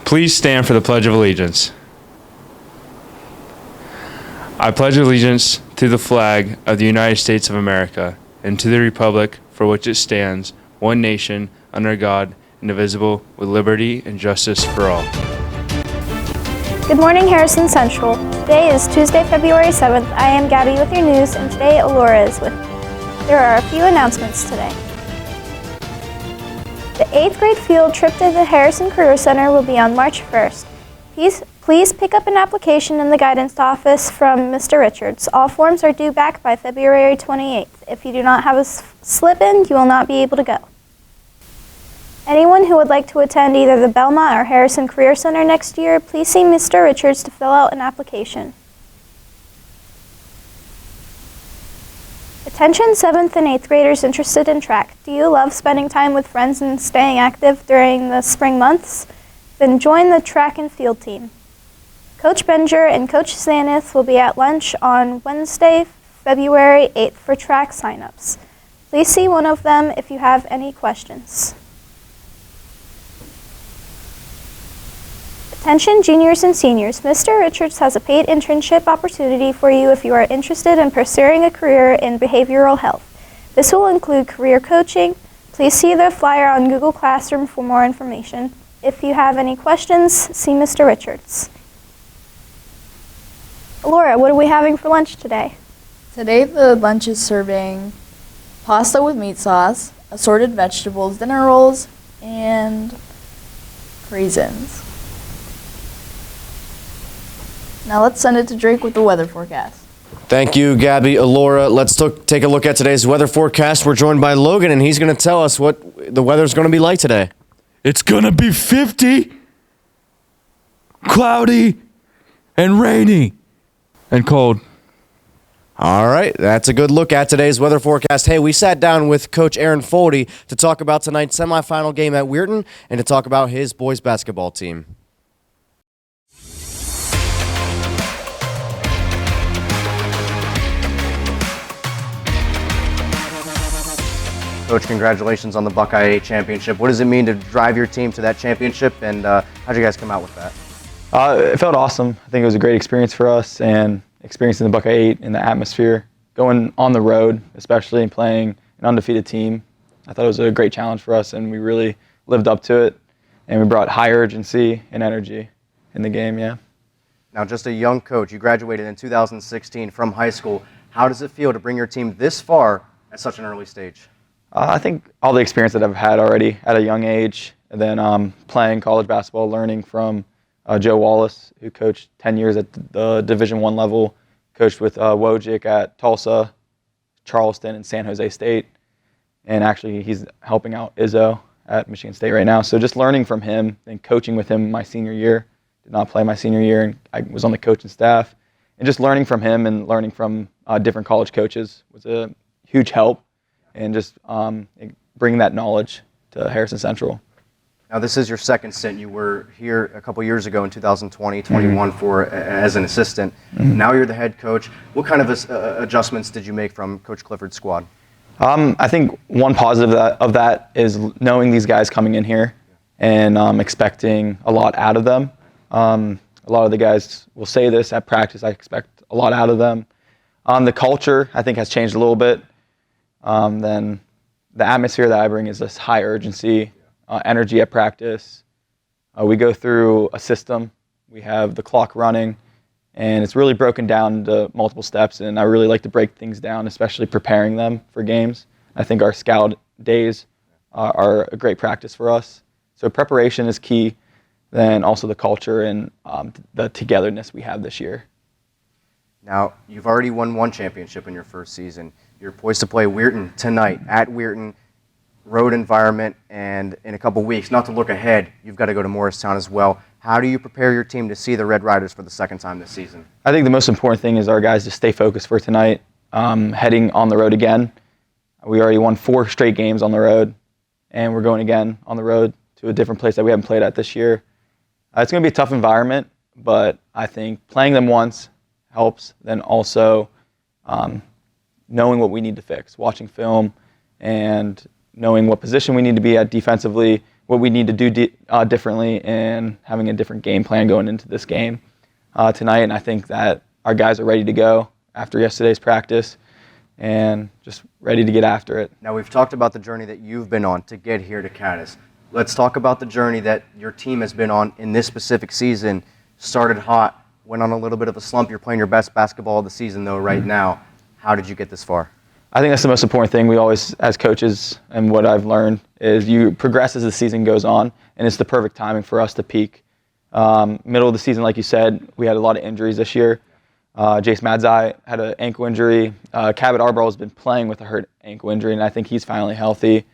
Please stand for the Pledge of Allegiance. I pledge allegiance to the flag of the United States of America and to the republic for which it stands, one nation, under God, indivisible, with liberty and justice for all. Good morning, Harrison Central. Today is Tuesday, February 7th. I am Gabby with your news, and today Alora is with me. There are a few announcements today. The 8th grade field trip to the Harrison Career Center will be on March 1st. Please pick up an application in the guidance office from Mr. Richards. All forms are due back by February 28th. If you do not have a slip in, you will not be able to go. Anyone who would like to attend either the Belmont or Harrison Career Center next year, please see Mr. Richards to fill out an application. Attention 7th and 8th graders interested in track. Do you love spending time with friends and staying active during the spring months? Then join the track and field team. Coach Benger and Coach Zaneth will be at lunch on Wednesday, February 8th for track signups. Please see one of them if you have any questions. Attention juniors and seniors, Mr. Richards has a paid internship opportunity for you if you are interested in pursuing a career in behavioral health. This will include career coaching. Please see the flyer on Google Classroom for more information. If you have any questions, see Mr. Richards. Laura, what are we having for lunch today? Today the lunch is serving pasta with meat sauce, assorted vegetables, dinner rolls, and raisins. Now let's send it to Drake with the weather forecast. Thank you, Gabby. Alora, let's take a look at today's weather forecast. We're joined by Logan, and he's going to tell us what the weather's going to be like today. It's going to be 50, cloudy, and rainy, and cold. All right, that's a good look at today's weather forecast. Hey, we sat down with Coach Aaron Foldy to talk about tonight's semifinal game at Weirton and to talk about his boys basketball team. Coach, congratulations on the Buckeye 8 championship. What does it mean to drive your team to that championship, and how'd you guys come out with that? It felt awesome. I think it was a great experience for us, and experiencing the Buckeye 8 in the atmosphere, going on the road, especially playing an undefeated team. I thought it was a great challenge for us, and we really lived up to it, and we brought high urgency and energy in the game, yeah. Now, just a young coach, you graduated in 2016 from high school. How does it feel to bring your team this far at such an early stage? I think all the experience that I've had already at a young age, and then playing college basketball, learning from Joe Wallace, who coached 10 years at the Division I level, coached with Wojcik at Tulsa, Charleston, and San Jose State, and actually he's helping out Izzo at Michigan State right now. So just learning from him and coaching with him my senior year. Did not play my senior year, and I was on the coaching staff. And just learning from him and learning from different college coaches was a huge help. And just bring that knowledge to Harrison Central. Now, this is your second stint. You were here a couple years ago in 2020, 21 as an assistant. Now you're the head coach. What kind of adjustments did you make from Coach Clifford's squad? I think one positive of that is knowing these guys coming in here and expecting a lot out of them. A lot of the guys will say this at practice. I expect a lot out of them. The culture, I think, has changed a little bit. Then the atmosphere that I bring is this high urgency, energy at practice. We go through a system. We have the clock running, and it's really broken down into multiple steps, and I really like to break things down, especially preparing them for games. I think our scout days are a great practice for us. So preparation is key, then also the culture and the togetherness we have this year. Now, you've already won one championship in your first season. You're poised to play Weirton tonight at Weirton, road environment, and in a couple weeks, not to look ahead, you've got to go to Morristown as well. How do you prepare your team to see the Red Riders for the second time this season? I think the most important thing is our guys to stay focused for tonight, heading on the road again. We already won 4 straight games on the road, and we're going again on the road to a different place that we haven't played at this year. It's going to be a tough environment, but I think playing them once helps, then also knowing what we need to fix, watching film and knowing what position we need to be at defensively, what we need to do differently and having a different game plan going into this game tonight. And I think that our guys are ready to go after yesterday's practice and just ready to get after it. Now, we've talked about the journey that you've been on to get here to Cadiz. Let's talk about the journey that your team has been on in this specific season. Started hot, went on a little bit of a slump. You're playing your best basketball of the season, though, right now. How did you get this far? I think that's the most important thing. We always, as coaches, and what I've learned is you progress as the season goes on, and it's the perfect timing for us to peak. Middle of the season, like you said, we had a lot of injuries this year. Jace Madzai had an ankle injury. Cabot Arbrough has been playing with a hurt ankle injury, and I think he's finally healthy.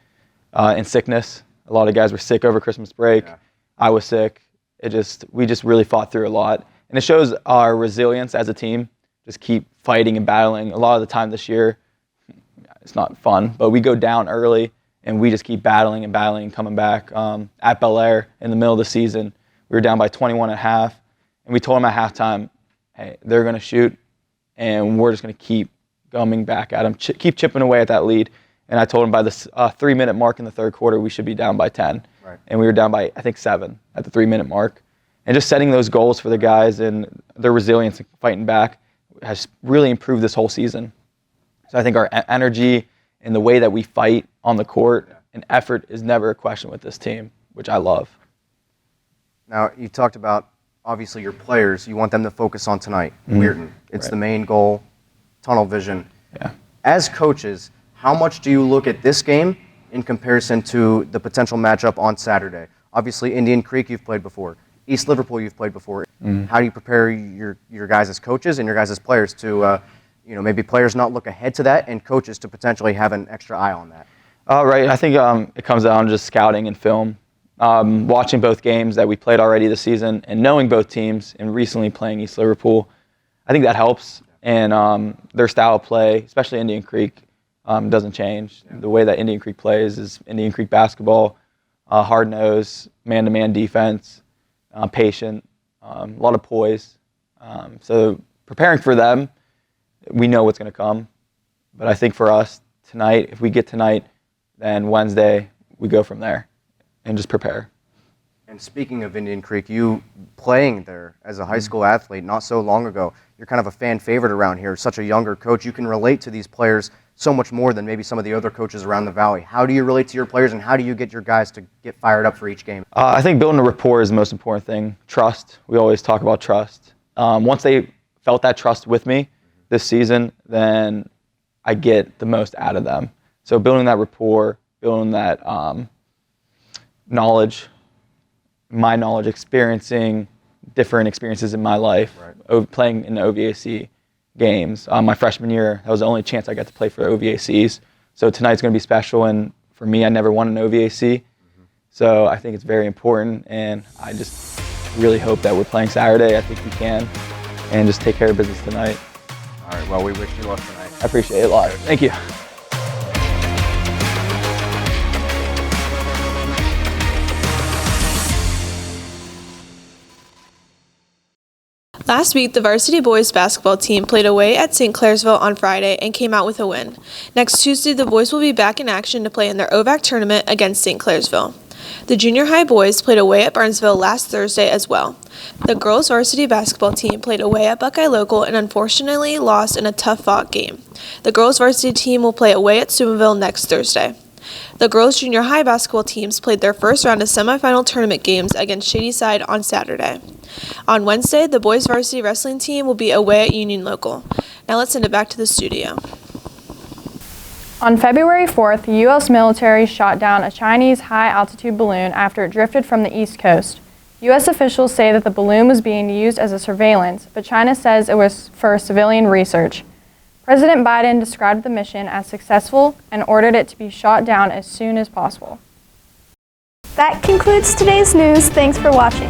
In sickness, a lot of guys were sick over Christmas break. Yeah. I was sick. We just really fought through a lot, and it shows our resilience as a team. Just keep fighting and battling. A lot of the time this year, it's not fun, but we go down early, and we just keep battling and coming back. At Bel Air in the middle of the season, we were down by 21 and a half, and we told them at halftime, hey, they're going to shoot, and we're just going to keep coming back at them, keep chipping away at that lead. And I told them by the 3-minute mark in the third quarter, we should be down by 10. Right. And we were down by, I think, 7 at the 3-minute mark. And just setting those goals for the guys and their resilience and fighting back has really improved this whole season. So I think our energy and the way that we fight on the court and effort is never a question with this team, which I love. Now, you talked about, obviously, your players. You want them to focus on tonight, Weirton. It's the main goal, tunnel vision. Yeah. As coaches, how much do you look at this game in comparison to the potential matchup on Saturday? Obviously, Indian Creek you've played before. East Liverpool you've played before. How do you prepare your guys as coaches and your guys as players to, maybe players not look ahead to that and coaches to potentially have an extra eye on that? Right. I think it comes down to just scouting and film. Watching both games that we played already this season and knowing both teams and recently playing East Liverpool, I think that helps. And their style of play, especially Indian Creek, doesn't change. The way that Indian Creek plays is Indian Creek basketball, hard-nosed, man-to-man defense, patient, a lot of poise. So preparing for them, we know what's going to come. But I think for us tonight, if we get tonight, then Wednesday we go from there and just prepare. And speaking of Indian Creek, you playing there as a high school athlete not so long ago, you're kind of a fan favorite around here. Such a younger coach, you can relate to these players so much more than maybe some of the other coaches around the valley. How do you relate to your players, and how do you get your guys to get fired up for each game? I think building a rapport is the most important thing. Trust. We always talk about trust. Once they felt that trust with me this season, then I get the most out of them. So building that rapport, building that knowledge, my knowledge, experiencing different experiences in my life, playing in the OVAC games. My freshman year, that was the only chance I got to play for the OVACs. So tonight's going to be special, and for me, I never won an OVAC. So I think it's very important, and I just really hope that we're playing Saturday. I think we can, and just take care of business tonight. All right, well, we wish you luck tonight. I appreciate it a lot. Thank you. Last week, the varsity boys basketball team played away at St. Clairsville on Friday and came out with a win. Next Tuesday, the boys will be back in action to play in their OVAC tournament against St. Clairsville. The junior high boys played away at Barnesville last Thursday as well. The girls varsity basketball team played away at Buckeye Local and unfortunately lost in a tough-fought game. The girls varsity team will play away at Steubenville next Thursday. The girls junior high basketball teams played their first round of semifinal tournament games against Shadyside on Saturday. On Wednesday, the boys varsity wrestling team will be away at Union Local. Now let's send it back to the studio. On February 4th, the U.S. military shot down a Chinese high-altitude balloon after it drifted from the East Coast. U.S. officials say that the balloon was being used as a surveillance, but China says it was for civilian research. President Biden described the mission as successful and ordered it to be shot down as soon as possible. That concludes today's news. Thanks for watching.